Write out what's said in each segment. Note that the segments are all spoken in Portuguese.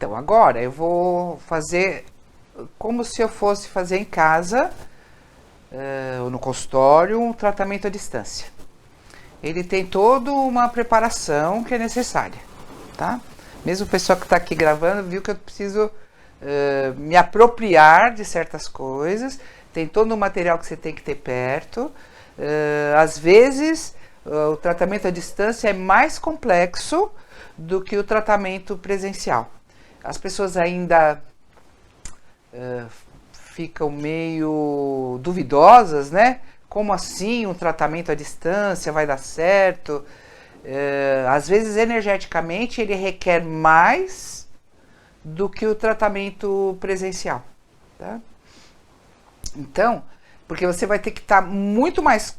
Então, agora eu vou fazer como se eu fosse fazer em casa, ou no consultório, um tratamento à distância. Ele tem toda uma preparação que é necessária, tá? Mesmo o pessoal que está aqui gravando viu que eu preciso me apropriar de certas coisas. Tem todo o material que você tem que ter perto. Às vezes, o tratamento à distância é mais complexo do que o tratamento presencial. As pessoas ainda ficam meio duvidosas, né? Como assim um tratamento à distância vai dar certo? Às vezes, energeticamente, ele requer mais do que o tratamento presencial, tá? Então, porque você vai ter que estar muito mais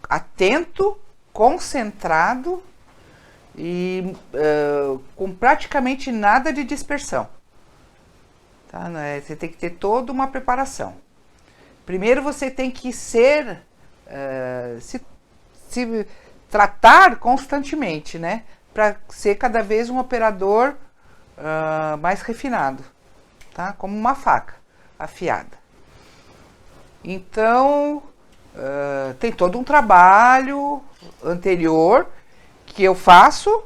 atento, concentrado e com praticamente nada de dispersão. Tá? Você tem que ter toda uma preparação. Primeiro você tem que se tratar constantemente, né? Para ser cada vez um operador mais refinado, tá? Como uma faca afiada. Então, tem todo um trabalho anterior que eu faço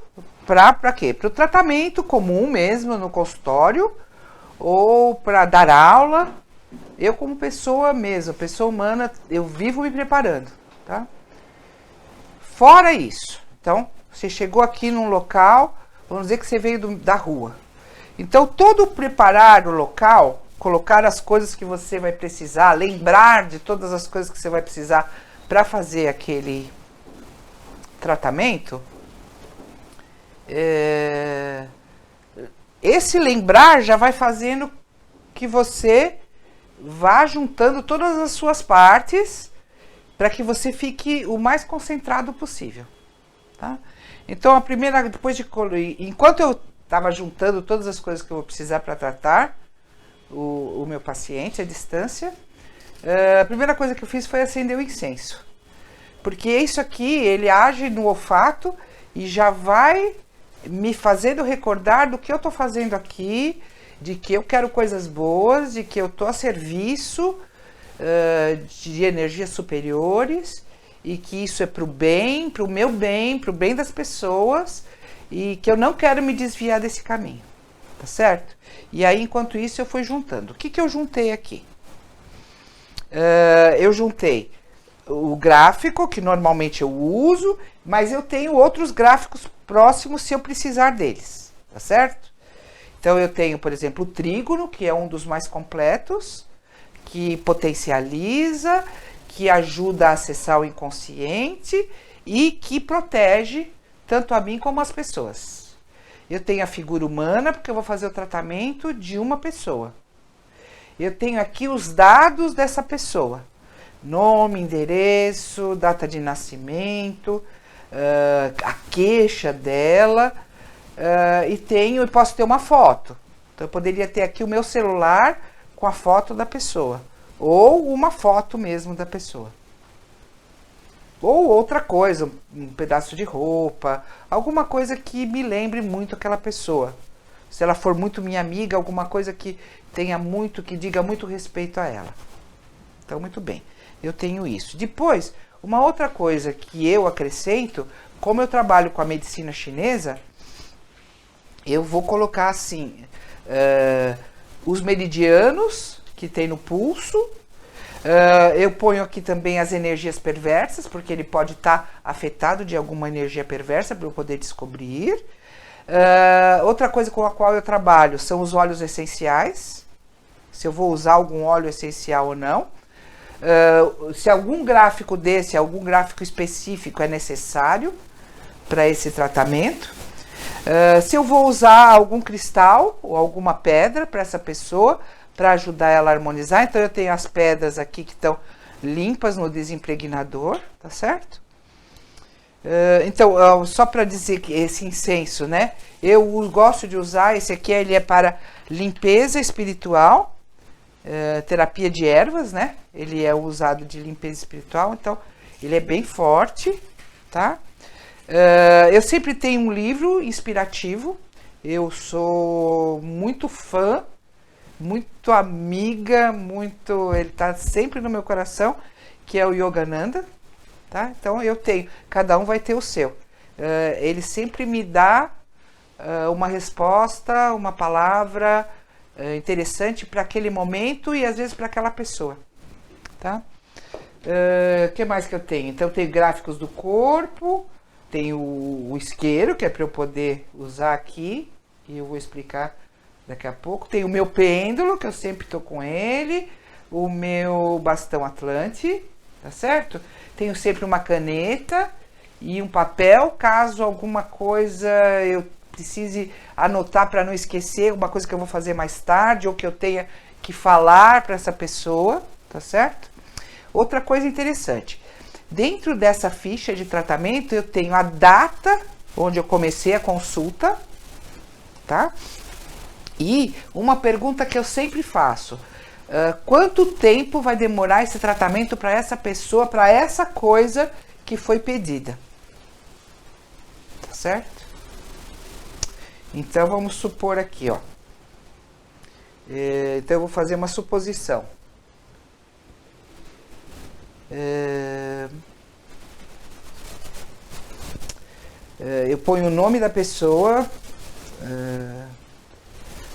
para quê? Para o tratamento comum mesmo no consultório ou para dar aula. Eu como pessoa mesmo, pessoa humana, eu vivo me preparando, tá? Fora isso, então, você chegou aqui num local, vamos dizer que você veio da rua. Então, todo preparar o local, colocar as coisas que você vai precisar, lembrar de todas as coisas que você vai precisar para fazer aquele tratamento, esse lembrar já vai fazendo que você vá juntando todas as suas partes para que você fique o mais concentrado possível, tá? Então, a primeira, enquanto eu estava juntando todas as coisas que eu vou precisar para tratar o meu paciente à distância, a primeira coisa que eu fiz foi acender o incenso. Porque isso aqui, ele age no olfato e já vai me fazendo recordar do que eu estou fazendo aqui, de que eu quero coisas boas, de que eu estou a serviço de energias superiores e que isso é para o bem, para o meu bem, para o bem das pessoas e que eu não quero me desviar desse caminho, tá certo? E aí, enquanto isso, eu fui juntando. O que eu juntei aqui? Eu juntei o gráfico, que normalmente eu uso, mas eu tenho outros gráficos próximos se eu precisar deles, tá certo? Então, eu tenho, por exemplo, o trígono, que é um dos mais completos, que potencializa, que ajuda a acessar o inconsciente e que protege tanto a mim como as pessoas. Eu tenho a figura humana, porque eu vou fazer o tratamento de uma pessoa. Eu tenho aqui os dados dessa pessoa. Nome, endereço, data de nascimento, a queixa dela, e posso ter uma foto. Então, eu poderia ter aqui o meu celular com a foto da pessoa, ou uma foto mesmo da pessoa. Ou outra coisa, um pedaço de roupa, alguma coisa que me lembre muito aquela pessoa. Se ela for muito minha amiga, alguma coisa que tenha muito, que diga muito respeito a ela. Então, muito bem, eu tenho isso. Depois, uma outra coisa que eu acrescento, como eu trabalho com a medicina chinesa, eu vou colocar assim, os meridianos que tem no pulso. Eu ponho aqui também as energias perversas, porque ele pode estar afetado de alguma energia perversa para eu poder descobrir. Outra coisa com a qual eu trabalho são os óleos essenciais, se eu vou usar algum óleo essencial ou não. Se algum gráfico desse, algum gráfico específico é necessário para esse tratamento. Se eu vou usar algum cristal ou alguma pedra para essa pessoa, para ajudar ela a harmonizar. Então, eu tenho as pedras aqui que estão limpas no desimpregnador, tá certo? Então, só para dizer que esse incenso, né? Eu gosto de usar, esse aqui ele é para limpeza espiritual, terapia de ervas, né? Ele é usado de limpeza espiritual, então ele é bem forte, tá? Eu sempre tenho um livro inspirativo, eu sou muito fã, muito amiga, muito, ele está sempre no meu coração, que é o Yogananda, tá? Então eu tenho, cada um vai ter o seu. Ele sempre me dá uma resposta, uma palavra interessante para aquele momento e às vezes para aquela pessoa, tá? Que mais que eu tenho? Então eu tenho gráficos do corpo, tenho o isqueiro, que é para eu poder usar aqui, e eu vou explicar daqui a pouco. Tem o meu pêndulo, que eu sempre estou com ele, o meu bastão Atlante, tá certo? Tenho sempre uma caneta e um papel, caso alguma coisa eu precise anotar para não esquecer, uma coisa que eu vou fazer mais tarde ou que eu tenha que falar para essa pessoa, tá certo? Outra coisa interessante, dentro dessa ficha de tratamento eu tenho a data onde eu comecei a consulta, tá? E uma pergunta que eu sempre faço, quanto tempo vai demorar esse tratamento para essa pessoa, para essa coisa que foi pedida? Tá certo? Então vamos supor aqui, ó. Então eu vou fazer uma suposição. Eu ponho o nome da pessoa,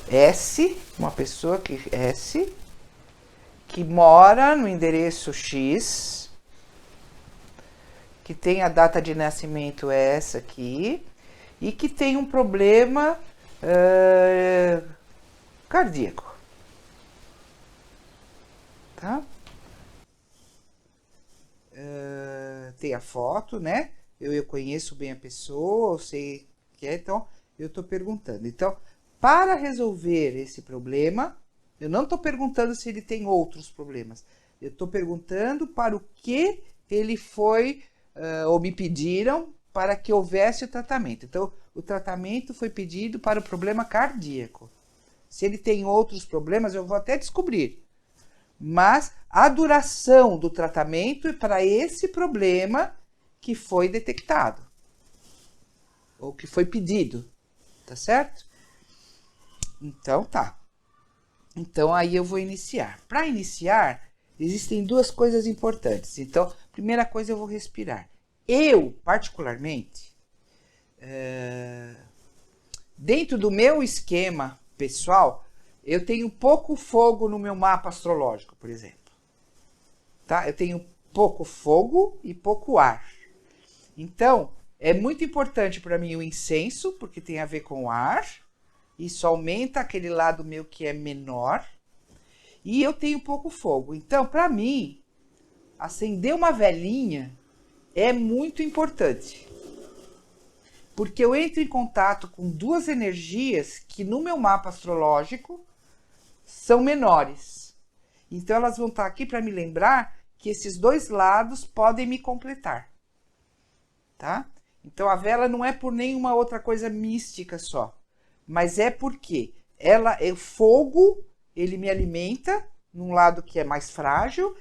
S, uma pessoa que S, que mora no endereço X, que tem a data de nascimento essa aqui, e que tem um problema cardíaco. Tá? Tem a foto, né? Eu conheço bem a pessoa, eu sei que é, então eu estou perguntando. Então, para resolver esse problema, eu não estou perguntando se ele tem outros problemas. Eu estou perguntando para o que ele foi, ou me pediram, para que houvesse o tratamento. Então, o tratamento foi pedido para o problema cardíaco. Se ele tem outros problemas, eu vou até descobrir. Mas a duração do tratamento é para esse problema que foi detectado. Ou que foi pedido. Tá certo? Então, tá. Então, aí eu vou iniciar. Para iniciar, existem duas coisas importantes. Então, primeira coisa, eu vou respirar. Eu, particularmente, dentro do meu esquema pessoal, eu tenho pouco fogo no meu mapa astrológico, por exemplo. Tá? Eu tenho pouco fogo e pouco ar. Então, é muito importante para mim o incenso, porque tem a ver com o ar. Isso aumenta aquele lado meu que é menor. E eu tenho pouco fogo. Então, para mim, acender uma velinha é muito importante. Porque eu entro em contato com duas energias que no meu mapa astrológico são menores. Então, elas vão estar aqui para me lembrar que esses dois lados podem me completar. Tá? Então, a vela não é por nenhuma outra coisa mística só. Mas é porque o fogo, ele me alimenta num lado que é mais frágil.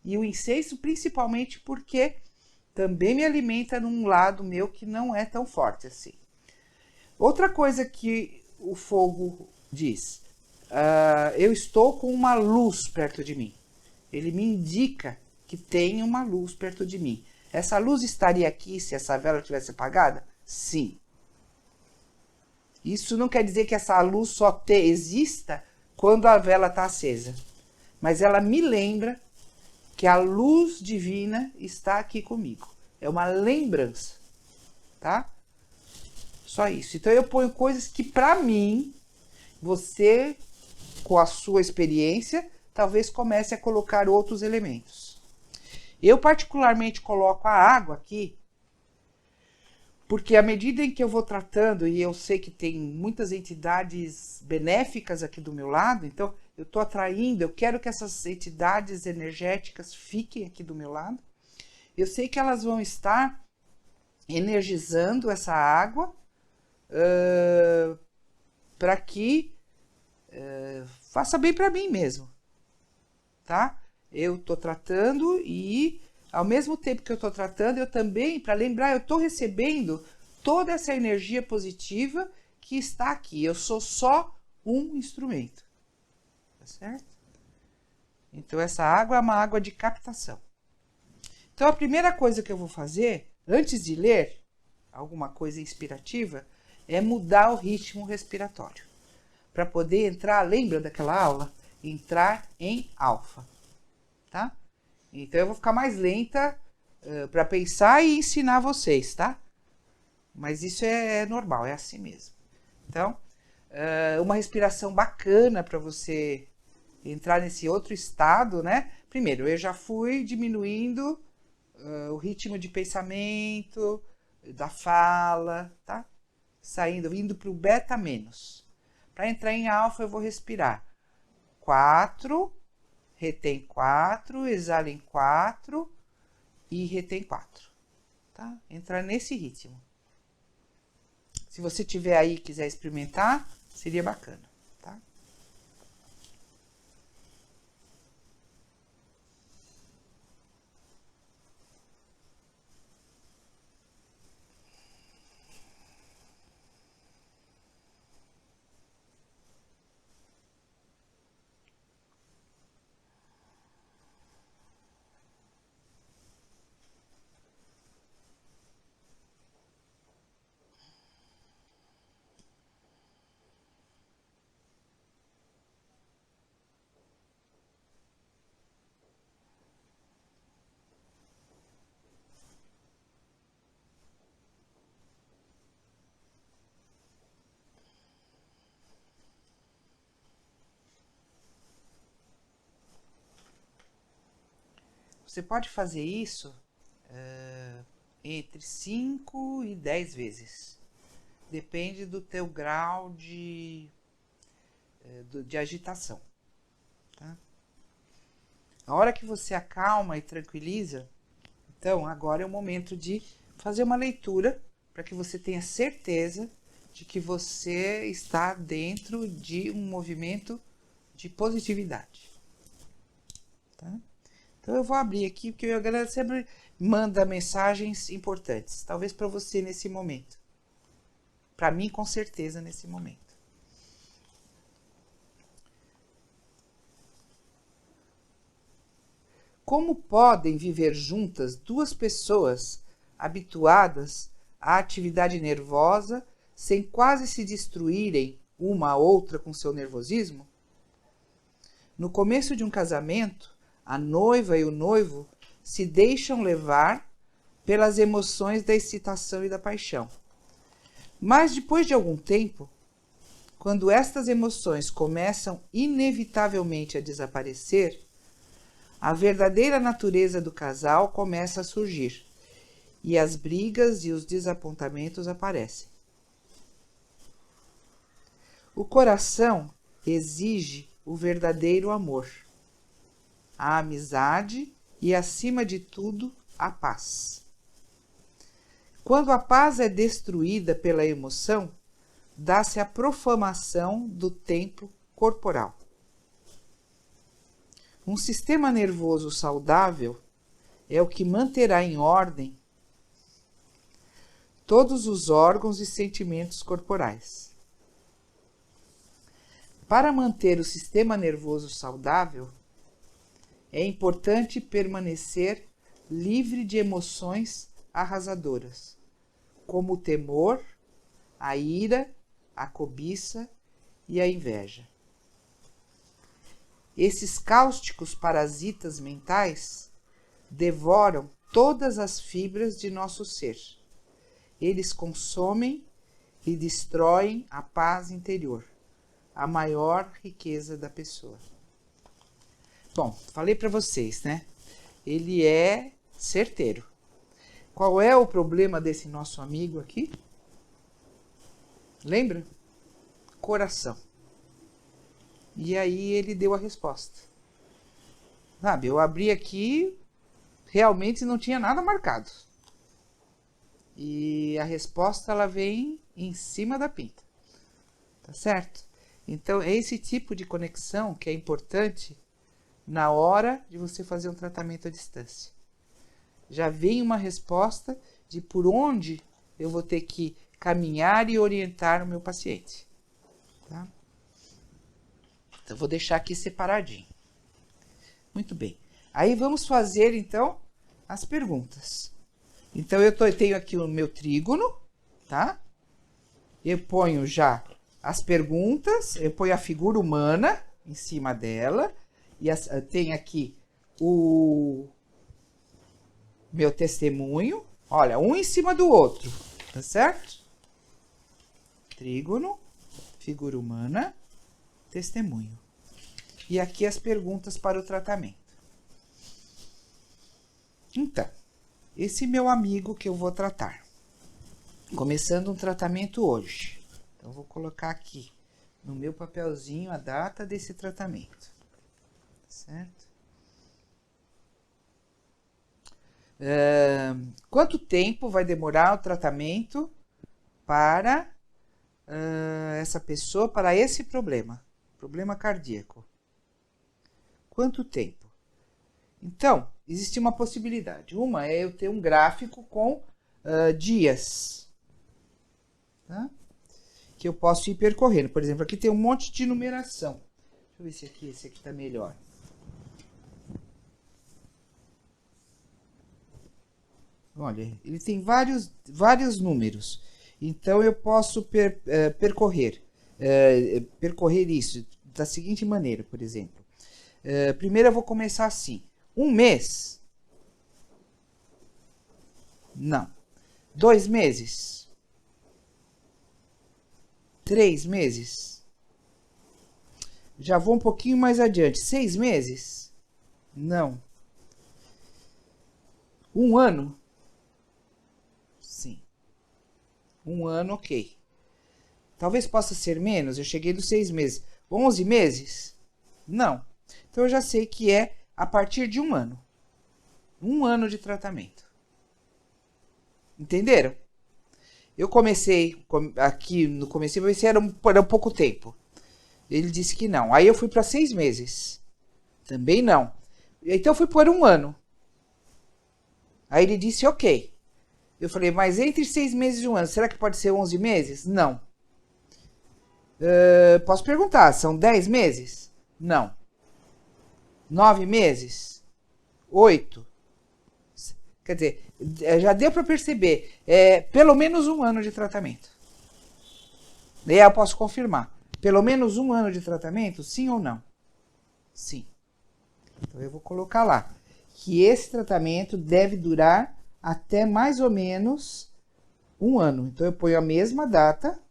E o incenso, principalmente porque também me alimenta num lado meu que não é tão forte assim. Outra coisa que o fogo diz, eu estou com uma luz perto de mim. Ele me indica que tem uma luz perto de mim. Essa luz estaria aqui se essa vela tivesse apagada? Sim. Isso não quer dizer que essa luz só exista quando a vela está acesa. Mas ela me lembra que a luz divina está aqui comigo. É uma lembrança, tá? Só isso. Então eu ponho coisas que para mim, você, com a sua experiência, talvez comece a colocar outros elementos. Eu particularmente coloco a água aqui, porque à medida em que eu vou tratando, e eu sei que tem muitas entidades benéficas aqui do meu lado, então eu estou atraindo, eu quero que essas entidades energéticas fiquem aqui do meu lado. Eu sei que elas vão estar energizando essa água para que faça bem para mim mesmo, tá? Eu estou tratando e, ao mesmo tempo que eu estou tratando, eu também, para lembrar, eu estou recebendo toda essa energia positiva que está aqui. Eu sou só um instrumento. Tá certo? Então, essa água é uma água de captação. Então, a primeira coisa que eu vou fazer, antes de ler alguma coisa inspirativa, é mudar o ritmo respiratório. Para poder entrar, lembra daquela aula? Entrar em alfa. Tá? Então, eu vou ficar mais lenta para pensar e ensinar vocês, tá? Mas isso é normal, é assim mesmo. Então, uma respiração bacana para você entrar nesse outro estado, né? Primeiro, eu já fui diminuindo o ritmo de pensamento, da fala, tá? Saindo, indo para o beta menos. Para entrar em alfa, eu vou respirar 4, retém 4, exala em 4 e retém 4. Tá? Entrar nesse ritmo. Se você tiver aí e quiser experimentar, seria bacana. Tá? Você pode fazer isso entre 5 e 10 vezes. Depende do teu grau de agitação. Tá? A hora que você acalma e tranquiliza, então agora é o momento de fazer uma leitura para que você tenha certeza de que você está dentro de um movimento de positividade. Tá? Então eu vou abrir aqui, porque a galera sempre manda mensagens importantes. Talvez para você nesse momento. Para mim, com certeza, nesse momento. Como podem viver juntas duas pessoas habituadas à atividade nervosa sem quase se destruírem uma a outra com seu nervosismo? No começo de um casamento, a noiva e o noivo se deixam levar pelas emoções da excitação e da paixão. Mas depois de algum tempo, quando estas emoções começam inevitavelmente a desaparecer, a verdadeira natureza do casal começa a surgir e as brigas e os desapontamentos aparecem. O coração exige o verdadeiro amor, a amizade e, acima de tudo, a paz. Quando a paz é destruída pela emoção, dá-se a profanação do templo corporal. Um sistema nervoso saudável é o que manterá em ordem todos os órgãos e sentimentos corporais. Para manter o sistema nervoso saudável, é importante permanecer livre de emoções arrasadoras, como o temor, a ira, a cobiça e a inveja. Esses cáusticos parasitas mentais devoram todas as fibras de nosso ser. Eles consomem e destroem a paz interior, a maior riqueza da pessoa. Bom, falei para vocês, né? Ele é certeiro. Qual é o problema desse nosso amigo aqui? Lembra? Coração. E aí ele deu a resposta. Sabe, eu abri aqui, realmente não tinha nada marcado. E a resposta ela vem em cima da pinta. Tá certo? Então é esse tipo de conexão que é importante na hora de você fazer um tratamento à distância. Já vem uma resposta de por onde eu vou ter que caminhar e orientar o meu paciente. Tá? Então, vou deixar aqui separadinho. Muito bem. Aí, vamos fazer, então, as perguntas. Então, eu tenho aqui o meu trígono, tá? Eu ponho já as perguntas, eu ponho a figura humana em cima dela, e tem aqui o meu testemunho, olha, um em cima do outro, tá certo? Trígono, figura humana, testemunho. E aqui as perguntas para o tratamento. Então, esse meu amigo que eu vou tratar. Começando um tratamento hoje. Então, vou colocar aqui no meu papelzinho a data desse tratamento. Certo? Quanto tempo vai demorar o tratamento para essa pessoa, para esse problema cardíaco? Quanto tempo? Então, existe uma possibilidade. Uma é eu ter um gráfico com dias, tá? Que eu posso ir percorrendo. Por exemplo, aqui tem um monte de numeração. Deixa eu ver se esse aqui está melhor. Olha, ele tem vários números. Então, eu posso percorrer isso da seguinte maneira, por exemplo. Primeiro, eu vou começar assim. 1 mês? Não. 2 meses? 3 meses? Já vou um pouquinho mais adiante. 6 meses? Não. 1 ano? Sim. 1 ano, ok. Talvez possa ser menos, eu cheguei dos 6 meses. 11 meses? Não. Então, eu já sei que é a partir de 1 ano. 1 ano de tratamento. Entenderam? Eu comecei aqui no começo, era um pouco tempo. Ele disse que não. Aí eu fui para 6 meses. Também não. Então, eu fui por 1 ano. Aí ele disse ok. Eu falei, mas entre 6 meses e 1 ano, será que pode ser 11 meses? Não. Posso perguntar, são 10 meses? Não. 9 meses? 8? Quer dizer, já deu para perceber, pelo menos 1 ano de tratamento. E aí eu posso confirmar. Pelo menos 1 ano de tratamento, sim ou não? Sim. Então eu vou colocar lá que esse tratamento deve durar até mais ou menos 1 ano. Então, eu ponho a mesma data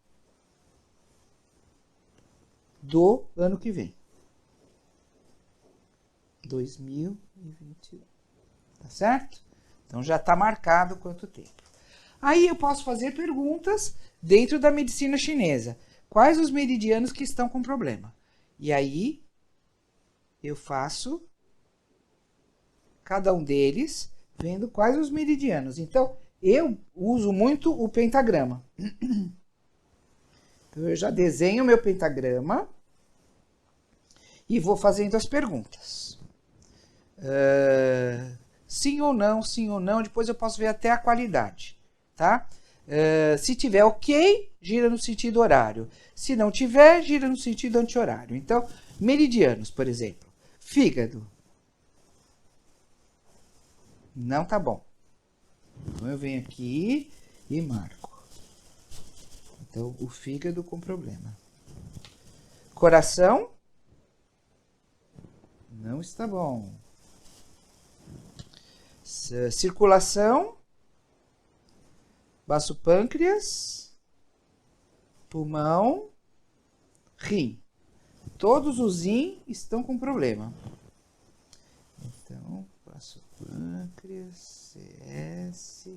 do ano que vem. 2021. Tá certo? Então, já está marcado quanto tempo. Aí, eu posso fazer perguntas dentro da medicina chinesa. Quais os meridianos que estão com problema? E aí, eu faço cada um deles, vendo quais os meridianos. Então, eu uso muito o pentagrama. Então, eu já desenho o meu pentagrama e vou fazendo as perguntas. Sim ou não, depois eu posso ver até a qualidade, tá? Se tiver ok, gira no sentido horário. Se não tiver, gira no sentido anti-horário. Então, meridianos, por exemplo. Fígado. Não tá bom. Então, eu venho aqui e marco. Então, o fígado com problema. Coração. Não está bom. Circulação. Baço pâncreas. Pulmão. Rim. Todos os rim estão com problema. Então, baço pâncreas, CS,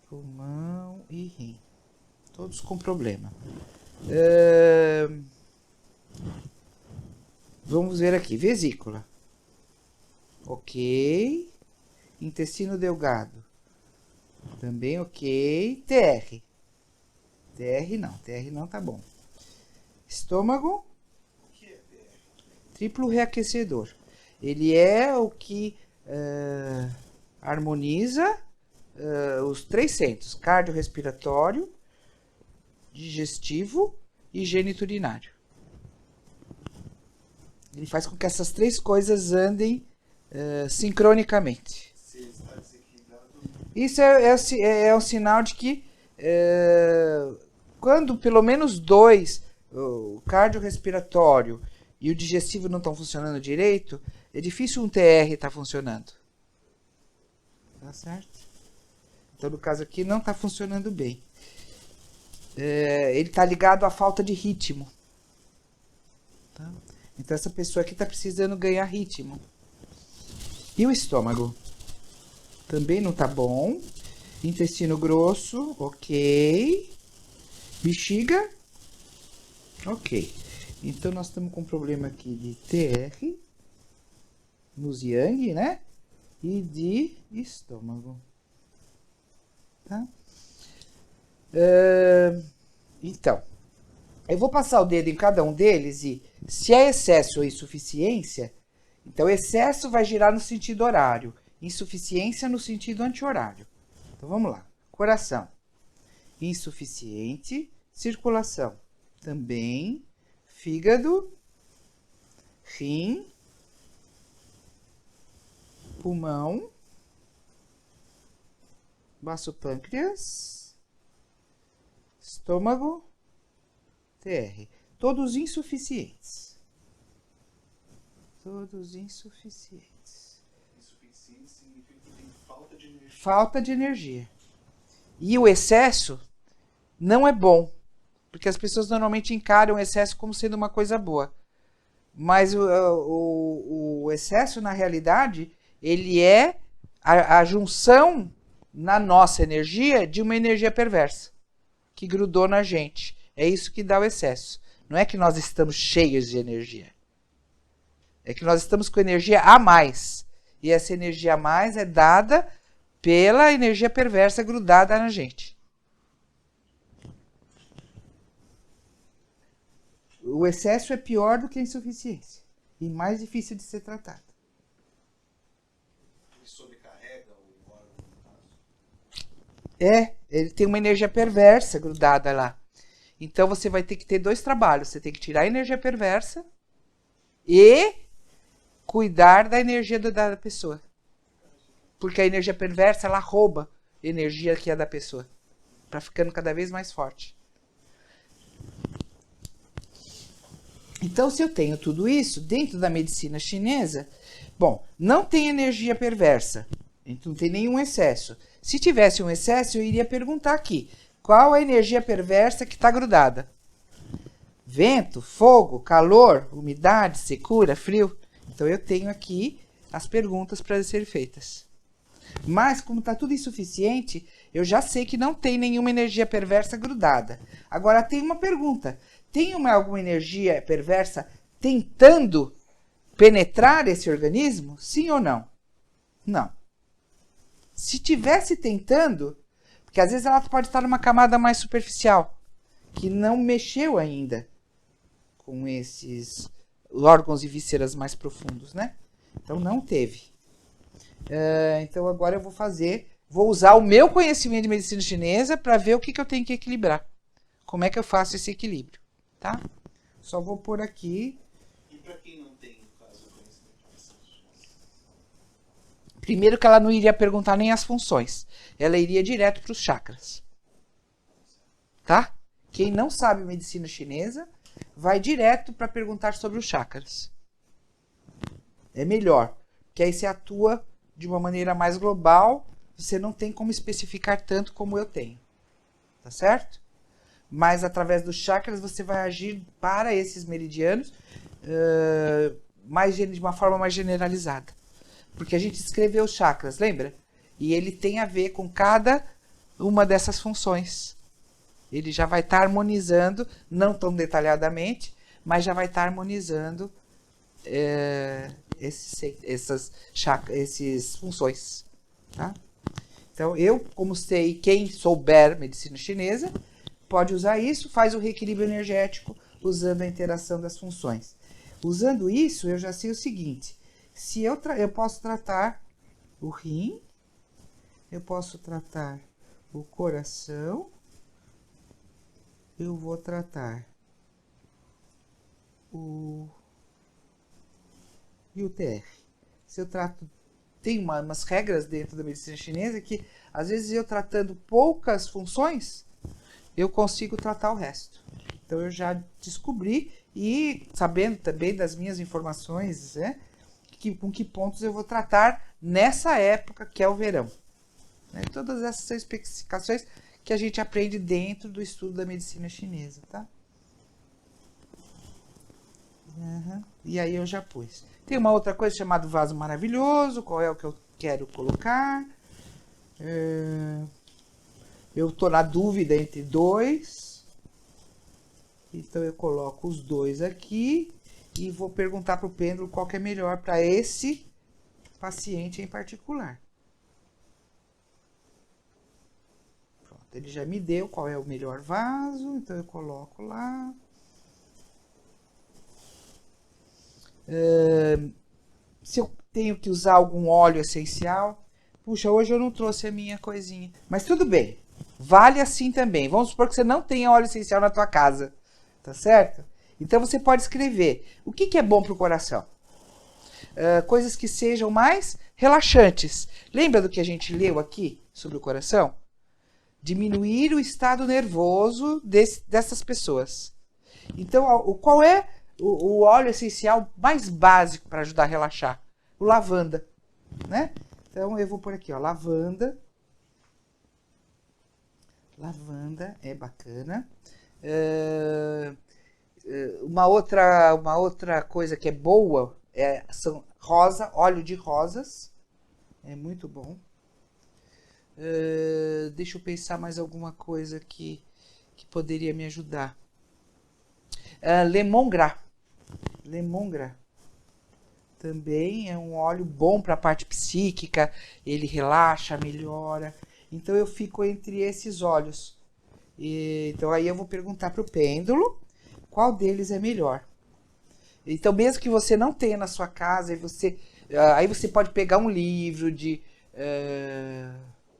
pulmão e rim. Todos com problema. Vamos ver aqui. Vesícula. Ok. Intestino delgado. Também ok. TR. TR não tá bom. Estômago. Triplo reaquecedor. Ele é o que harmoniza os 3 centros. Cardiorrespiratório, digestivo e geniturinário. Ele faz com que essas três coisas andem sincronicamente. Se ele está desequilibrado, Isso é um sinal de que quando pelo menos dois, o cardiorrespiratório e o digestivo não estão funcionando direito, é difícil um TR estar funcionando. Tá certo? Então, no caso aqui, não está funcionando bem. Ele está ligado à falta de ritmo. Tá? Então, essa pessoa aqui está precisando ganhar ritmo. E o estômago? Também não está bom. Intestino grosso, ok. Bexiga, ok. Então, nós estamos com um problema aqui de TR, nos yang, né? E de estômago. Tá? Então, eu vou passar o dedo em cada um deles e se é excesso ou insuficiência, então excesso vai girar no sentido horário, insuficiência no sentido anti-horário. Então vamos lá. Coração, insuficiente, circulação, também, fígado, rim, pulmão, baço pâncreas, estômago, TR. Todos insuficientes. Todos insuficientes. insuficiente significa que tem falta de energia. Falta de energia. E o excesso não é bom, porque as pessoas normalmente encaram o excesso como sendo uma coisa boa. Mas o excesso, na realidade, ele é a junção na nossa energia de uma energia perversa, que grudou na gente. É isso que dá o excesso. Não é que nós estamos cheios de energia. É que nós estamos com energia a mais. E essa energia a mais é dada pela energia perversa grudada na gente. O excesso é pior do que a insuficiência. E mais difícil de ser tratado. Ele sobrecarrega o órgão, no caso. Ele tem uma energia perversa grudada lá. Então você vai ter que ter dois trabalhos. Você tem que tirar a energia perversa e cuidar da energia da pessoa. Porque a energia perversa, ela rouba a energia que é da pessoa. Para ficando cada vez mais forte. Então, se eu tenho tudo isso, dentro da medicina chinesa, bom, não tem energia perversa. Então, não tem nenhum excesso. Se tivesse um excesso, eu iria perguntar aqui. Qual a energia perversa que está grudada? Vento, fogo, calor, umidade, secura, frio. Então, eu tenho aqui as perguntas para serem feitas. Mas, como está tudo insuficiente, eu já sei que não tem nenhuma energia perversa grudada. Agora, tem uma pergunta. Tem alguma energia perversa tentando penetrar esse organismo? Sim ou não? Não. Se tivesse tentando, porque às vezes ela pode estar numa camada mais superficial, que não mexeu ainda com esses órgãos e vísceras mais profundos, né? Então não teve. Então agora eu vou usar o meu conhecimento de medicina chinesa para ver o que eu tenho que equilibrar. Como é que eu faço esse equilíbrio, tá? Só vou pôr aqui. E para quem não tem, no caso, conhecimento de medicina chinesa? Primeiro que ela não iria perguntar nem as funções. Ela iria direto para os chakras. Tá? Quem não sabe medicina chinesa vai direto para perguntar sobre os chakras. É melhor, porque aí você atua de uma maneira mais global, você não tem como especificar tanto como eu tenho. Tá certo? Mas através dos chakras você vai agir para esses meridianos de uma forma mais generalizada. Porque a gente escreveu os chakras, lembra? E ele tem a ver com cada uma dessas funções. Ele já vai estar harmonizando, não tão detalhadamente, mas já vai estar harmonizando essas funções. Tá? Então, eu, como sei, quem souber medicina chinesa, pode usar isso, faz o reequilíbrio energético usando a interação das funções. Usando isso, eu já sei o seguinte. Se eu posso tratar o rim, eu posso tratar o coração eu vou tratar o UTR. Se eu trato, tem umas regras dentro da medicina chinesa que, às vezes, eu tratando poucas funções, eu consigo tratar o resto. Então, eu já descobri e sabendo também das minhas informações, né, com que pontos eu vou tratar nessa época que é o verão. Né? Todas essas são especificações que a gente aprende dentro do estudo da medicina chinesa, tá? Uhum. E aí eu já pus. Tem uma outra coisa chamada vaso maravilhoso. Qual é o que eu quero colocar? Eu estou na dúvida entre dois. Então eu coloco os dois aqui. E vou perguntar para o pêndulo qual que é melhor para esse paciente em particular. Pronto, ele já me deu qual é o melhor vaso. Então eu coloco lá. Se eu tenho que usar algum óleo essencial, puxa, hoje eu não trouxe a minha coisinha, mas tudo bem, vale assim também. Vamos supor que você não tenha óleo essencial na tua casa, tá certo? Então você pode escrever o que é bom para o coração. Coisas que sejam mais relaxantes. Lembra do que a gente leu aqui sobre o coração? Diminuir o estado nervoso dessas pessoas. Então, qual é o óleo essencial mais básico para ajudar a relaxar? O lavanda, né? Então, eu vou por aqui, ó, lavanda. Lavanda é bacana. Uma outra coisa que é boa são óleo de rosas. É muito bom. Deixa eu pensar mais alguma coisa que poderia me ajudar. Lemongrass. Lemongrass também é um óleo bom para a parte psíquica, ele relaxa, melhora. Então eu fico entre esses óleos. Então aí eu vou perguntar para o pêndulo qual deles é melhor. Então mesmo que você não tenha na sua casa, aí você pode pegar um livro de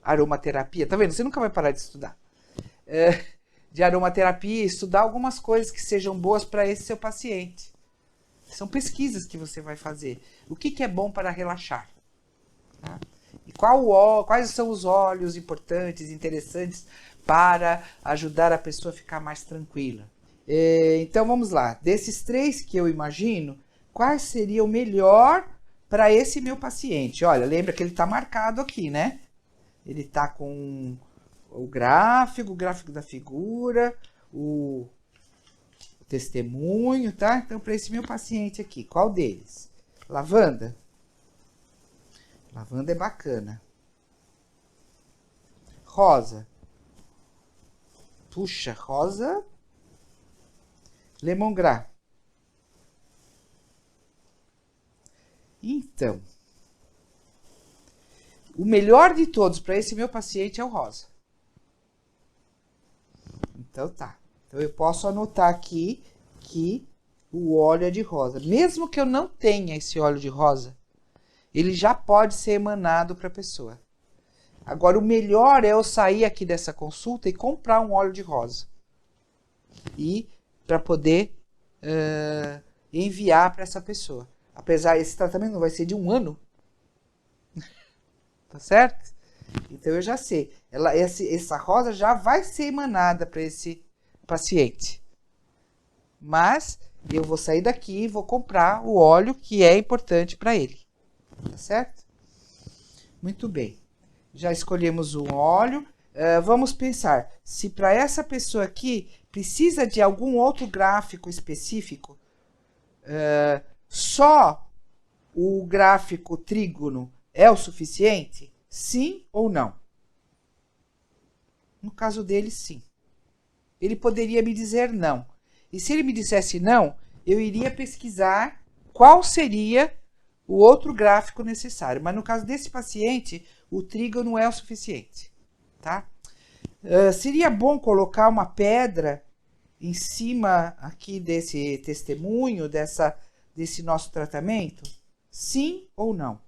aromaterapia, tá vendo? Você nunca vai parar de estudar. De aromaterapia, estudar algumas coisas que sejam boas para esse seu paciente. São pesquisas que você vai fazer. O que é bom para relaxar? Tá? E quais são os óleos importantes, interessantes para ajudar a pessoa a ficar mais tranquila? Então vamos lá. Desses três que eu imagino, qual seria o melhor para esse meu paciente? Olha, lembra que ele está marcado aqui, né? Ele está com o gráfico da figura, o testemunho, tá? Então, para esse meu paciente aqui, qual deles? Lavanda? Lavanda é bacana. Rosa? Puxa, rosa. Lemongrass? Então, o melhor de todos para esse meu paciente é o rosa. Então tá. Então eu posso anotar aqui que o óleo é de rosa. Mesmo que eu não tenha esse óleo de rosa, ele já pode ser emanado para a pessoa. Agora o melhor é eu sair aqui dessa consulta e comprar um óleo de rosa. E para poder enviar para essa pessoa. Apesar, esse tratamento não vai ser de 1 ano. Tá certo? Então eu já sei. Essa rosa já vai ser emanada para esse paciente. Mas eu vou sair daqui e vou comprar o óleo que é importante para ele. Tá certo? Muito bem. Já escolhemos um óleo. Vamos pensar. Se para essa pessoa aqui precisa de algum outro gráfico específico, só o gráfico trígono é o suficiente? Sim ou não? No caso dele, sim. Ele poderia me dizer não. E se ele me dissesse não, eu iria pesquisar qual seria o outro gráfico necessário. Mas no caso desse paciente, o trígono é o suficiente. Tá? Seria bom colocar uma pedra em cima aqui desse testemunho, desse nosso tratamento? Sim ou não?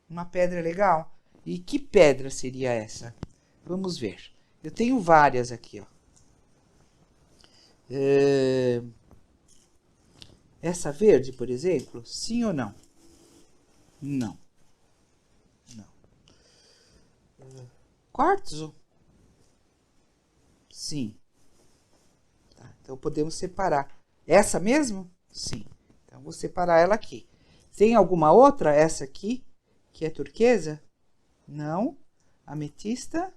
Uma pedra legal? E que pedra seria essa? Vamos ver. Eu tenho várias aqui, ó. Essa verde, por exemplo, sim ou não? Não. Não. Quartzo? Sim. Tá, então podemos separar. Essa mesmo? Sim. Então vou separar ela aqui. Tem alguma outra? Essa aqui, que é turquesa? Não. Ametista?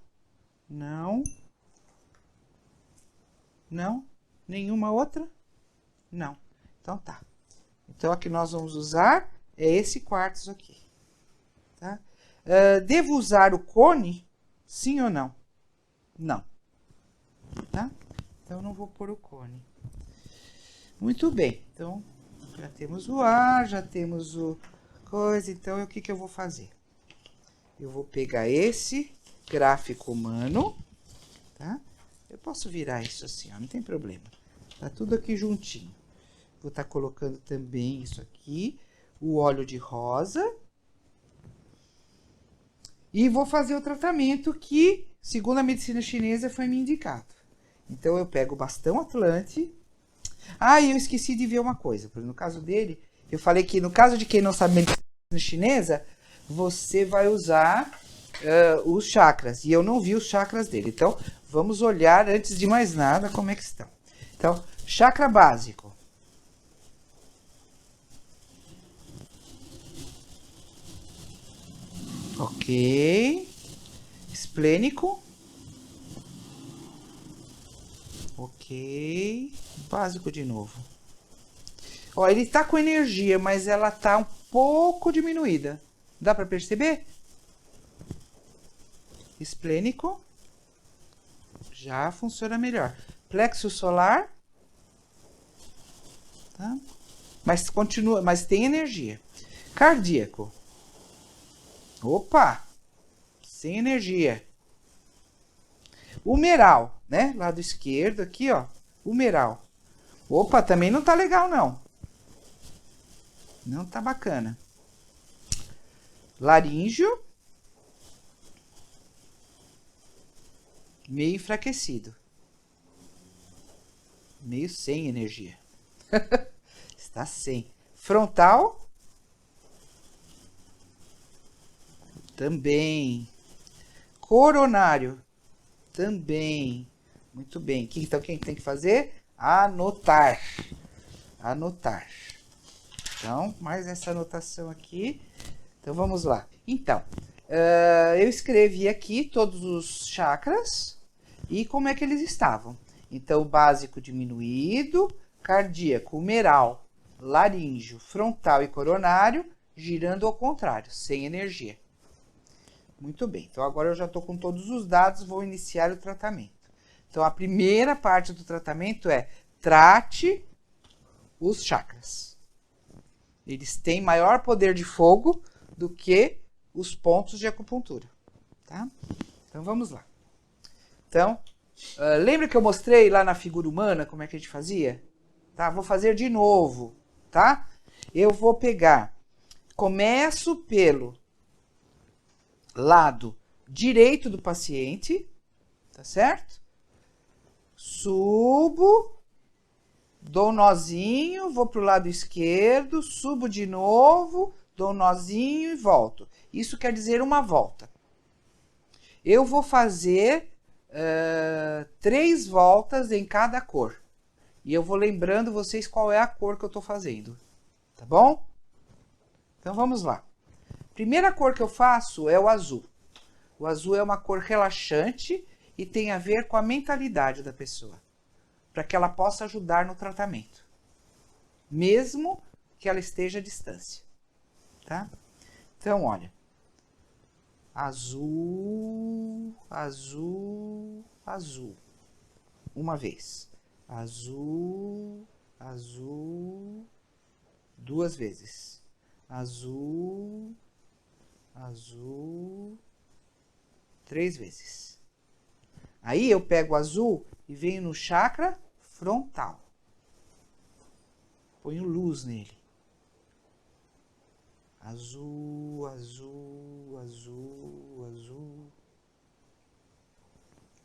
Não. Não. Nenhuma outra? Não. Então tá. Então a que nós vamos usar é esse quartzo aqui. Tá? Devo usar o cone? Sim ou não? Não. Tá? Então não vou pôr o cone. Muito bem. Então já temos o ar, já temos o coisa. Então o que que eu vou fazer? Eu vou pegar esse gráfico humano, tá? Eu posso virar isso assim, ó, não tem problema. Tá tudo aqui juntinho. Vou estar colocando também isso aqui, o óleo de rosa. E vou fazer o tratamento que, segundo a medicina chinesa, foi me indicado. Então, eu pego o bastão Atlante. Ah, e eu esqueci de ver uma coisa. No caso dele, eu falei que no caso de quem não sabe medicina chinesa, você vai usar os chakras. E eu não vi os chakras dele. Então, vamos olhar, antes de mais nada, como é que estão. Então, chakra básico. Ok. Esplênico. Ok. Básico de novo. Ó, ele tá com energia, mas ela tá um pouco diminuída. Dá pra perceber? Esplênico. Já funciona melhor. Plexo solar. Tá? Mas continua, mas tem energia. Cardíaco. Opa! Sem energia. Humeral, né? Lado esquerdo aqui, ó. Humeral. Opa, também não tá legal, não. Não tá bacana. Laríngeo. Meio enfraquecido. Meio sem energia. Está sem. Frontal. Também. Coronário. Também. Muito bem. Então, quem tem que fazer? Anotar. Anotar. Então, mais essa anotação aqui. Então, vamos lá. Então, eu escrevi aqui todos os chakras e como é que eles estavam. Então, básico diminuído, cardíaco, humeral, laríngeo, frontal e coronário, girando ao contrário, sem energia. Muito bem. Então, agora eu já estou com todos os dados, vou iniciar o tratamento. Então, a primeira parte do tratamento é trate os chakras. Eles têm maior poder de fogo do que os pontos de acupuntura, tá? Então, vamos lá. Então, lembra que eu mostrei lá na figura humana como é que a gente fazia? Tá? Vou fazer de novo, tá? Eu vou pegar, começo pelo lado direito do paciente, tá certo? Subo, dou um nozinho, vou para o lado esquerdo, subo de novo, dou um nozinho e volto. Isso quer dizer uma volta. Eu vou fazer 3 voltas em cada cor. E eu vou lembrando vocês qual é a cor que eu estou fazendo. Tá bom? Então vamos lá. Primeira cor que eu faço é o azul. O azul é uma cor relaxante e tem a ver com a mentalidade da pessoa, para que ela possa ajudar no tratamento, mesmo que ela esteja à distância, tá? Então, olha, azul, azul, azul, uma vez, azul, azul, 2 vezes, azul, azul, 3 vezes. Aí eu pego o azul e venho no chakra frontal. Ponho luz nele. Azul, azul, azul, azul.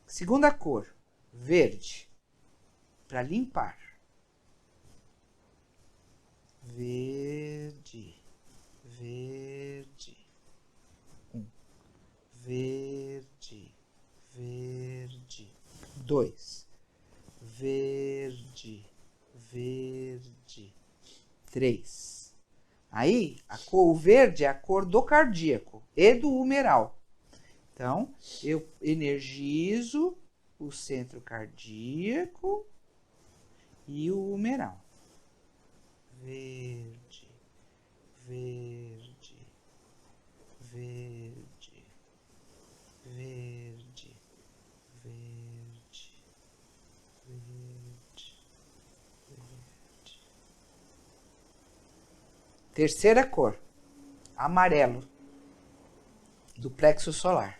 Segunda cor, verde. para limpar. Verde, verde. Verde, verde. 2. Verde, verde. 3. Aí, o verde é a cor do cardíaco e do humeral. Então, eu energizo o centro cardíaco e o humeral. Verde, verde, verde, verde, verde, verde, verde. Terceira cor, amarelo, do plexo solar.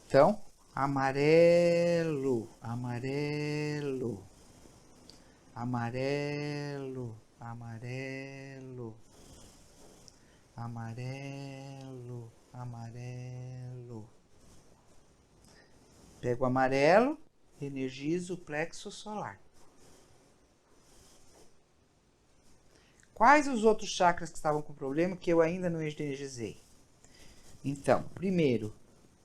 Então, amarelo, amarelo, amarelo, amarelo, amarelo, amarelo. Pego o amarelo, energizo o plexo solar. Quais os outros chakras que estavam com problema que eu ainda não energizei? Então, primeiro,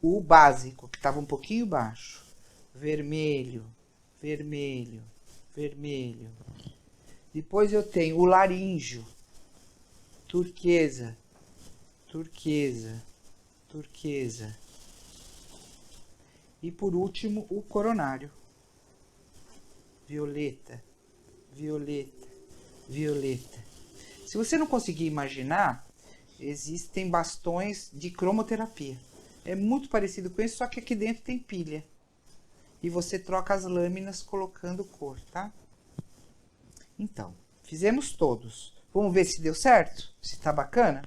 o básico, que estava um pouquinho baixo. Vermelho, vermelho, vermelho. Depois eu tenho o laríngeo, turquesa, turquesa, turquesa. E por último, o coronário. Violeta, violeta, violeta. Se você não conseguir imaginar, existem bastões de cromoterapia. É muito parecido com isso, só que aqui dentro tem pilha. E você troca as lâminas colocando cor, tá? Então, fizemos todos. Vamos ver se deu certo? Se tá bacana?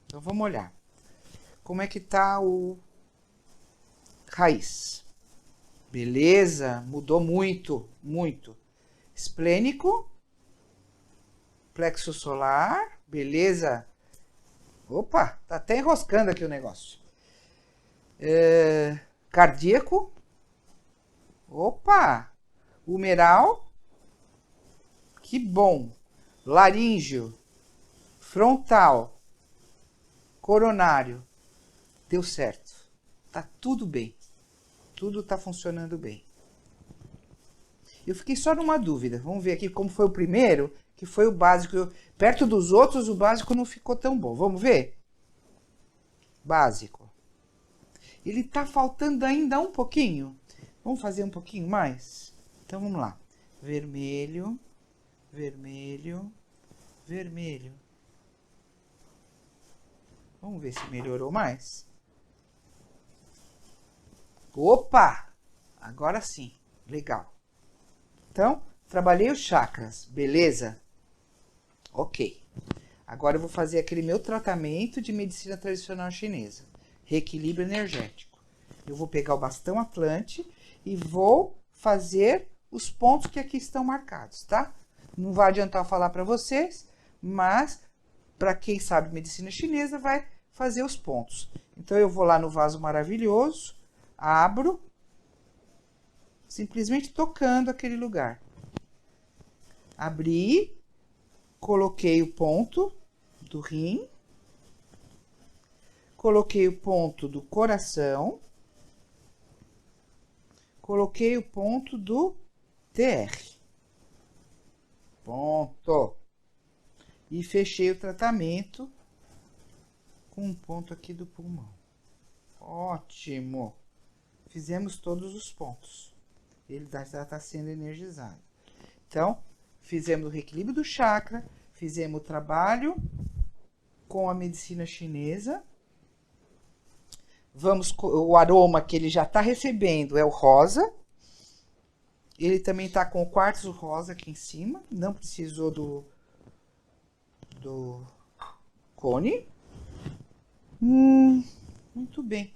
Então, vamos olhar. Como é que tá o raiz? Beleza, mudou muito, muito. Esplênico, plexo solar, beleza. Opa, tá até enroscando aqui o negócio. Cardíaco. Opa, humeral. Que bom. Laríngeo, frontal, coronário. Deu certo. Tá tudo bem. Tudo tá funcionando bem. Eu fiquei só numa dúvida. Vamos ver aqui como foi o primeiro, que foi o básico. Perto dos outros, o básico não ficou tão bom. Vamos ver? Básico. Ele tá faltando ainda um pouquinho. Vamos fazer um pouquinho mais? Então, vamos lá. Vermelho, vermelho, vermelho. Vamos ver se melhorou mais. Opa! Agora sim. Legal. Então, trabalhei os chakras. Beleza? Ok. Agora eu vou fazer aquele meu tratamento de medicina tradicional chinesa. Reequilíbrio energético. Eu vou pegar o bastão Atlante e vou fazer os pontos que aqui estão marcados, tá? Não vai adiantar eu falar para vocês, mas para quem sabe medicina chinesa vai fazer os pontos. Então eu vou lá no vaso maravilhoso, abro, simplesmente tocando aquele lugar. Abri, coloquei o ponto do rim, coloquei o ponto do coração, coloquei o ponto do TR. Ponto. E fechei o tratamento com um ponto aqui do pulmão. Ótimo. Fizemos todos os pontos. Ele já está sendo energizado. Então, fizemos o reequilíbrio do chakra, fizemos o trabalho com a medicina chinesa. O aroma que ele já está recebendo é o rosa. Ele também está com o quartzo rosa aqui em cima. Não precisou do cone. Muito bem.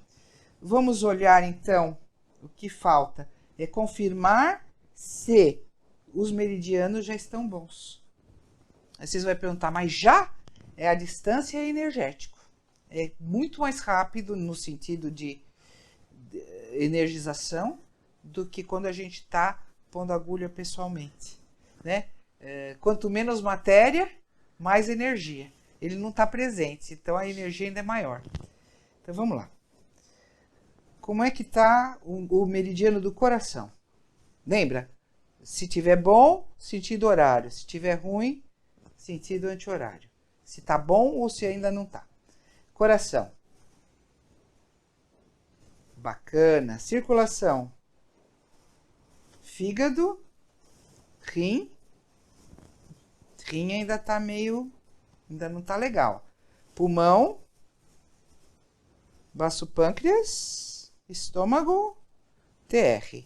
Vamos olhar então o que falta. É confirmar se os meridianos já estão bons. Aí vocês vão perguntar, mas já? É a distância energético. É muito mais rápido no sentido de energização do que quando a gente está pondo agulha pessoalmente, né? Quanto menos matéria, mais energia. Ele não está presente, então a energia ainda é maior. Então vamos lá. Como é que está o meridiano do coração? Lembra? Se tiver bom, sentido horário. Se tiver ruim, sentido anti-horário. Se está bom ou se ainda não está. Coração. Bacana. Circulação. Fígado. Rim. Rim ainda está meio... ainda não está legal. Pulmão. Baço pâncreas. Estômago. TR.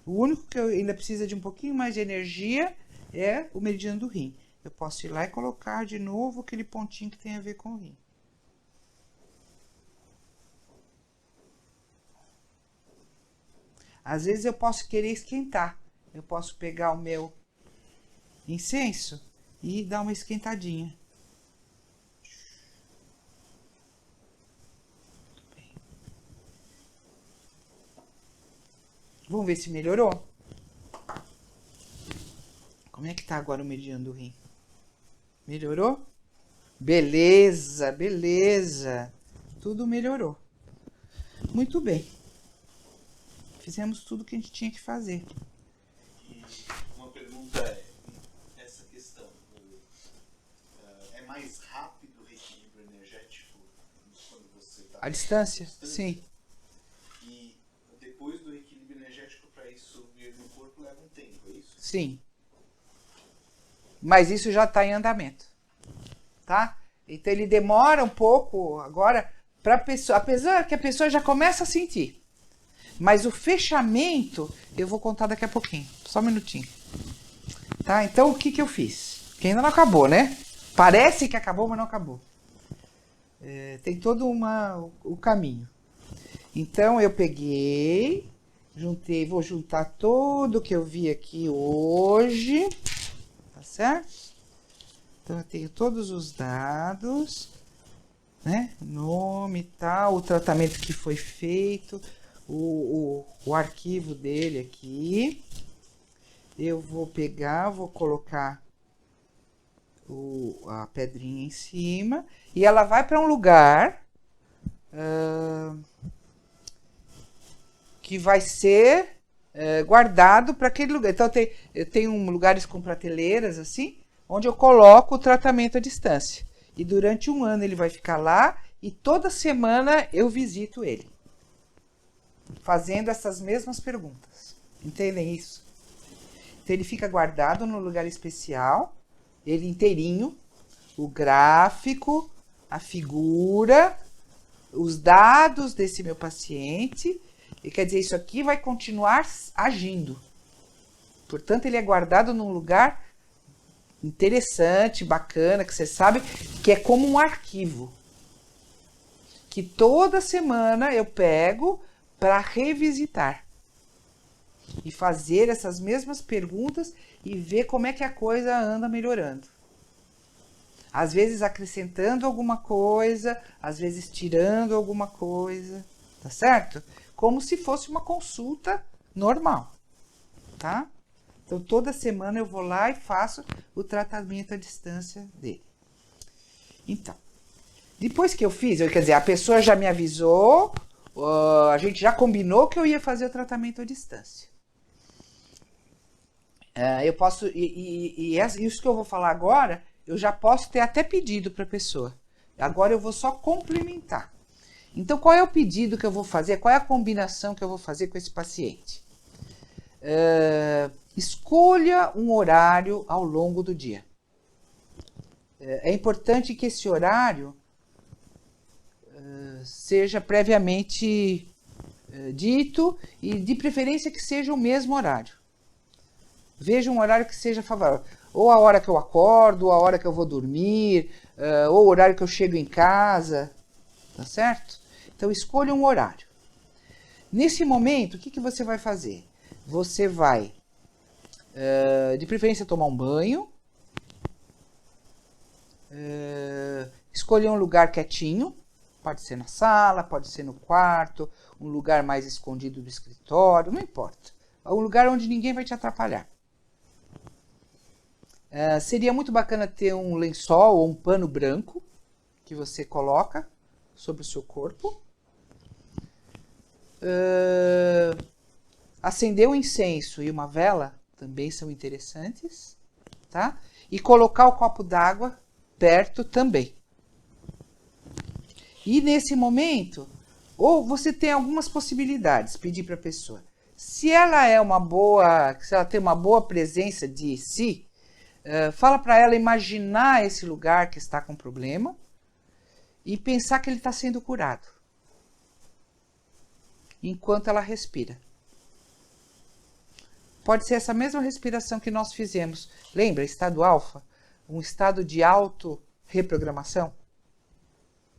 O único que ainda precisa de um pouquinho mais de energia é o meridiano do rim. Eu posso ir lá e colocar de novo aquele pontinho que tem a ver com o rim. Às vezes eu posso querer esquentar. Eu posso pegar o meu incenso e dar uma esquentadinha. Vamos ver se melhorou. Como é que tá agora o meridiano do rim? Melhorou? Beleza, beleza. Tudo melhorou. Muito bem. Fizemos tudo que a gente tinha que fazer. E uma pergunta é, essa questão, é mais rápido o reequilíbrio energético quando você está... A distância? Sim. E depois do equilíbrio energético, para isso vir no corpo, leva um tempo, é isso? Sim. Mas isso já está em andamento. Tá? Então ele demora um pouco agora para a pessoa, apesar que a pessoa já começa a sentir. Mas o fechamento eu vou contar daqui a pouquinho. Só um minutinho. Tá? Então o que eu fiz? Que ainda não acabou, né? Parece que acabou, mas não acabou. Tem todo o caminho. Então eu peguei, juntei, vou juntar tudo que eu vi aqui hoje. Tá certo? Então eu tenho todos os dados, né? Nome e tal, o tratamento que foi feito, o arquivo dele aqui. Eu vou pegar, vou colocar a pedrinha em cima e ela vai para um lugar que vai ser guardado para aquele lugar. Então eu tenho lugares com prateleiras assim, onde eu coloco o tratamento à distância. E durante um ano ele vai ficar lá e toda semana eu visito ele, fazendo essas mesmas perguntas. Entendem isso? Então ele fica guardado num lugar especial, ele inteirinho, o gráfico, a figura, os dados desse meu paciente. E quer dizer, isso aqui vai continuar agindo. Portanto, ele é guardado num lugar interessante, bacana, que você sabe que é como um arquivo. Que toda semana eu pego para revisitar. E fazer essas mesmas perguntas e ver como é que a coisa anda melhorando. Às vezes acrescentando alguma coisa, às vezes tirando alguma coisa, tá certo? Como se fosse uma consulta normal, tá? Então toda semana eu vou lá e faço o tratamento à distância dele. Então, depois que eu fiz, quer dizer, a pessoa já me avisou, a gente já combinou que eu ia fazer o tratamento à distância. Eu posso, isso que eu vou falar agora, eu já posso ter até pedido para a pessoa. Agora eu vou só complementar. Então, qual é o pedido que eu vou fazer? Qual é a combinação que eu vou fazer com esse paciente? Escolha um horário ao longo do dia. É importante que esse horário seja previamente dito e, de preferência, que seja o mesmo horário. Veja um horário que seja favorável. Ou a hora que eu acordo, ou a hora que eu vou dormir, ou o horário que eu chego em casa. Tá certo? Então, escolha um horário. Nesse momento, o que você vai fazer? Você vai, de preferência, tomar um banho. Escolher um lugar quietinho, Pode ser na sala, pode ser no quarto, um lugar mais escondido do escritório, não importa. Um lugar onde ninguém vai te atrapalhar. Seria muito bacana ter um lençol ou um pano branco que você coloca sobre o seu corpo. Acender um incenso e uma vela também são interessantes, tá? E colocar o copo d'água perto também. E nesse momento, ou você tem algumas possibilidades, pedir para a pessoa. Se ela tem uma boa presença de si, fala para ela imaginar esse lugar que está com problema e pensar que ele está sendo curado, enquanto ela respira. Pode ser essa mesma respiração que nós fizemos. Lembra, estado alfa? Um estado de auto-reprogramação?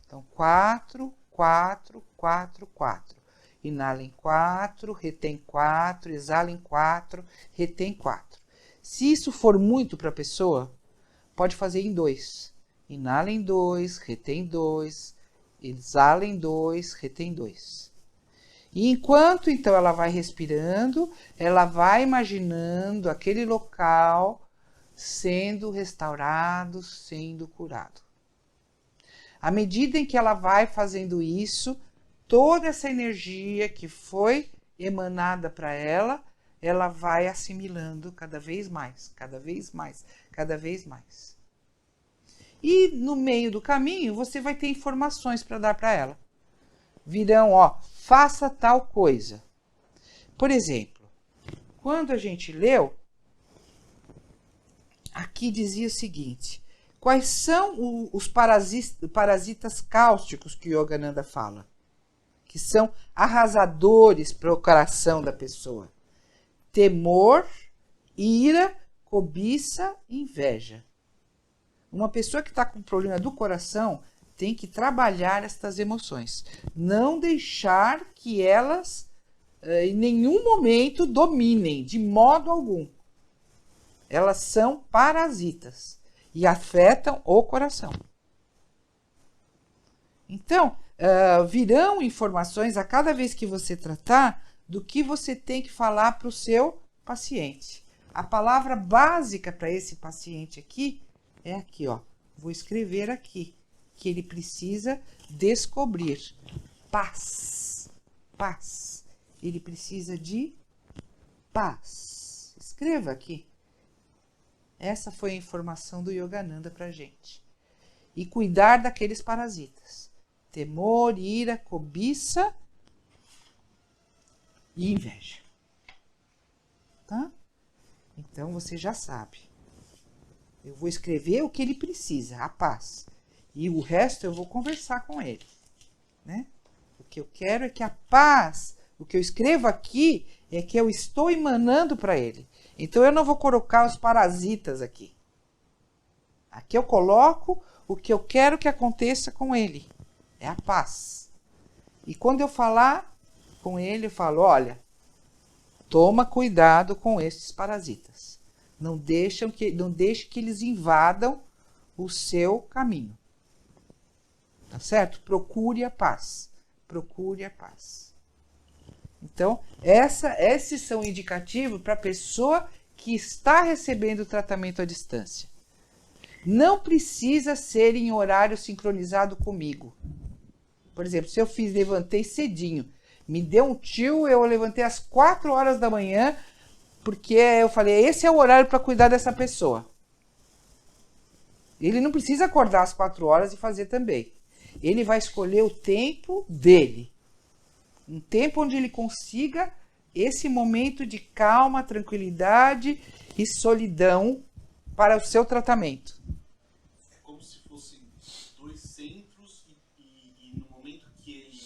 Então, 4, 4, 4, 4. Inala em 4, retém 4, exala em 4, retém 4. Se isso for muito para a pessoa, pode fazer em 2. Inala em 2, retém 2, exala em 2, retém 2. E enquanto então ela vai respirando, ela vai imaginando aquele local sendo restaurado, sendo curado. À medida em que ela vai fazendo isso, toda essa energia que foi emanada para ela, ela vai assimilando cada vez mais, cada vez mais, cada vez mais. E no meio do caminho, você vai ter informações para dar para ela. Virão, faça tal coisa. Por exemplo, quando a gente leu, aqui dizia o seguinte: quais são os parasitas cáusticos que o Yogananda fala? Que são arrasadores para o coração da pessoa. Temor, ira, cobiça e inveja. Uma pessoa que está com problema do coração tem que trabalhar estas emoções. Não deixar que elas, em nenhum momento, dominem, de modo algum. Elas são parasitas e afetam o coração. Então, virão informações a cada vez que você tratar do que você tem que falar para o seu paciente. A palavra básica para esse paciente aqui é aqui, vou escrever aqui, que ele precisa descobrir paz. Paz. Ele precisa de paz. Escreva aqui. Essa foi a informação do Yogananda para a gente. E cuidar daqueles parasitas. Temor, ira, cobiça e inveja. Tá? Então você já sabe. Eu vou escrever o que ele precisa, a paz. E o resto eu vou conversar com ele. Né? O que eu quero é que a paz, o que eu escrevo aqui, é que eu estou emanando para ele. Então eu não vou colocar os parasitas aqui. Aqui eu coloco o que eu quero que aconteça com ele. É a paz. E quando eu falar com ele, eu falo, olha, toma cuidado com esses parasitas. Não deixe que eles invadam o seu caminho. Tá certo? Procure a paz. Procure a paz. Então, esses são indicativos para a pessoa que está recebendo o tratamento à distância. Não precisa ser em horário sincronizado comigo. Por exemplo, se eu levantei cedinho, me deu um tio, eu levantei às 4 horas da manhã, porque eu falei, esse é o horário para cuidar dessa pessoa. Ele não precisa acordar às 4 horas e fazer também. Ele vai escolher o tempo dele. Um tempo onde ele consiga esse momento de calma, tranquilidade e solidão para o seu tratamento. É como se fossem 2 centros e no momento que ele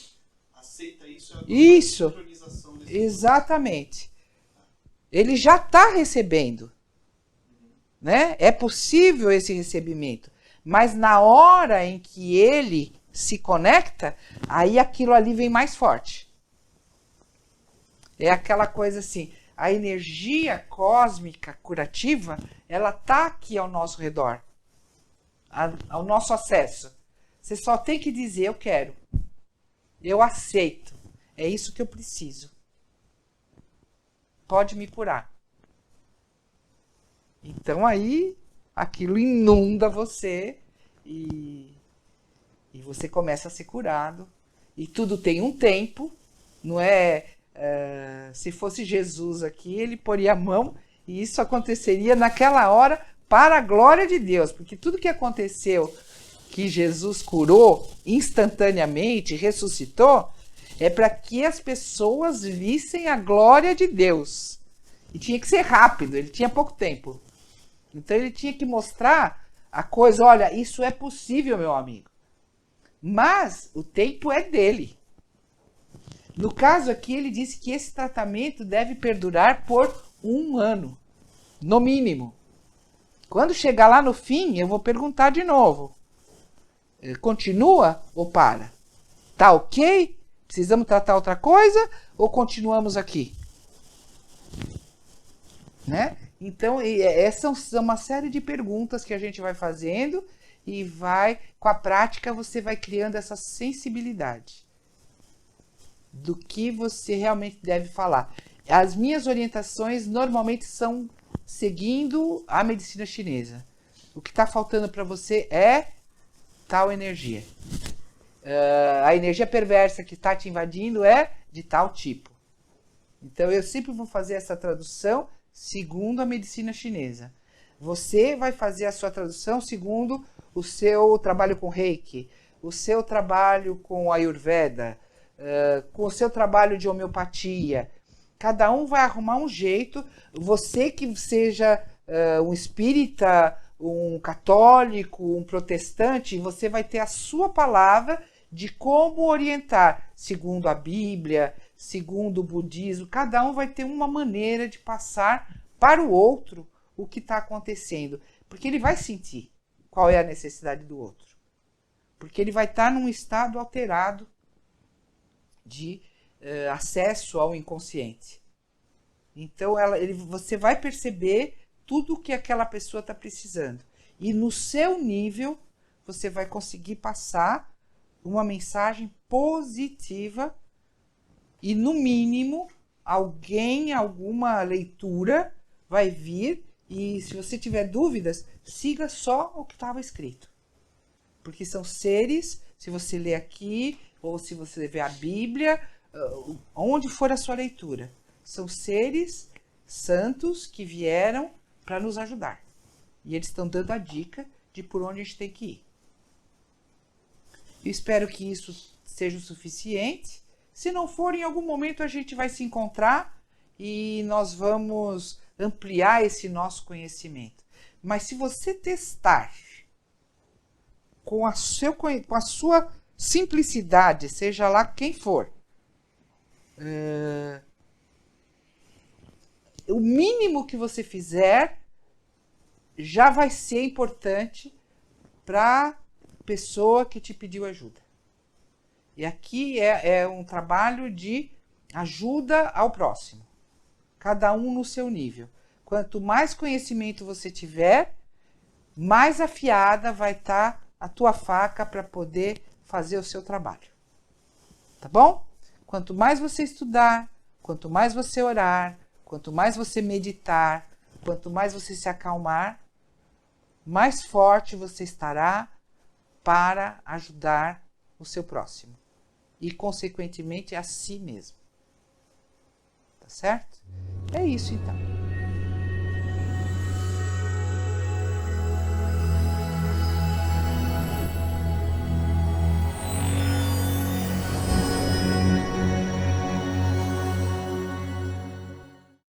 aceita isso, é a sincronização desse exatamente. Ele já está recebendo. Né? É possível esse recebimento. Mas na hora em que ele se conecta, aí aquilo ali vem mais forte. É aquela coisa assim, a energia cósmica curativa, ela está aqui ao nosso redor, ao nosso acesso. Você só tem que dizer, eu quero. Eu aceito. É isso que eu preciso. Pode me curar. Então aí, aquilo inunda você e você começa a ser curado. E tudo tem um tempo, não é... se fosse Jesus aqui, ele poria a mão e isso aconteceria naquela hora para a glória de Deus. Porque tudo que aconteceu, que Jesus curou instantaneamente, ressuscitou, é para que as pessoas vissem a glória de Deus. E tinha que ser rápido, ele tinha pouco tempo. Então ele tinha que mostrar a coisa, olha, isso é possível, meu amigo. Mas o tempo é dele. No caso aqui, ele disse que esse tratamento deve perdurar por 1 ano, no mínimo. Quando chegar lá no fim, eu vou perguntar de novo. Continua ou para? Tá ok? Precisamos tratar outra coisa ou continuamos aqui? Né? Então, essas são uma série de perguntas que a gente vai fazendo e com a prática, você vai criando essa sensibilidade do que você realmente deve falar. As minhas orientações normalmente são seguindo a medicina chinesa. O que está faltando para você é tal energia. A energia perversa que está te invadindo é de tal tipo. Então eu sempre vou fazer essa tradução segundo a medicina chinesa. Você vai fazer a sua tradução segundo o seu trabalho com Reiki, o seu trabalho com Ayurveda, com o seu trabalho de homeopatia. Cada um vai arrumar um jeito. Você que seja um espírita, um católico, um protestante, você vai ter a sua palavra de como orientar, segundo a Bíblia, segundo o budismo. Cada um vai ter uma maneira de passar para o outro o que está acontecendo. Porque ele vai sentir qual é a necessidade do outro. Porque ele vai estar num estado alterado de acesso ao inconsciente. Então você vai perceber tudo o que aquela pessoa está precisando. E no seu nível, você vai conseguir passar uma mensagem positiva e, no mínimo, alguma leitura vai vir e, se você tiver dúvidas, siga só o que estava escrito. Porque são seres, se você ler aqui, ou se você ver a Bíblia, onde for a sua leitura, são seres santos que vieram para nos ajudar. E eles estão dando a dica de por onde a gente tem que ir. Eu espero que isso seja o suficiente. Se não for, em algum momento a gente vai se encontrar e nós vamos ampliar esse nosso conhecimento. Mas se você testar com a sua simplicidade, seja lá quem for, o mínimo que você fizer já vai ser importante para a pessoa que te pediu ajuda. E aqui é um trabalho de ajuda ao próximo. Cada um no seu nível. Quanto mais conhecimento você tiver, mais afiada vai estar a tua faca para poder fazer o seu trabalho. Tá bom? Quanto mais você estudar, quanto mais você orar, quanto mais você meditar, quanto mais você se acalmar, mais forte você estará para ajudar o seu próximo. E, consequentemente, a si mesmo. Tá certo? É isso, então.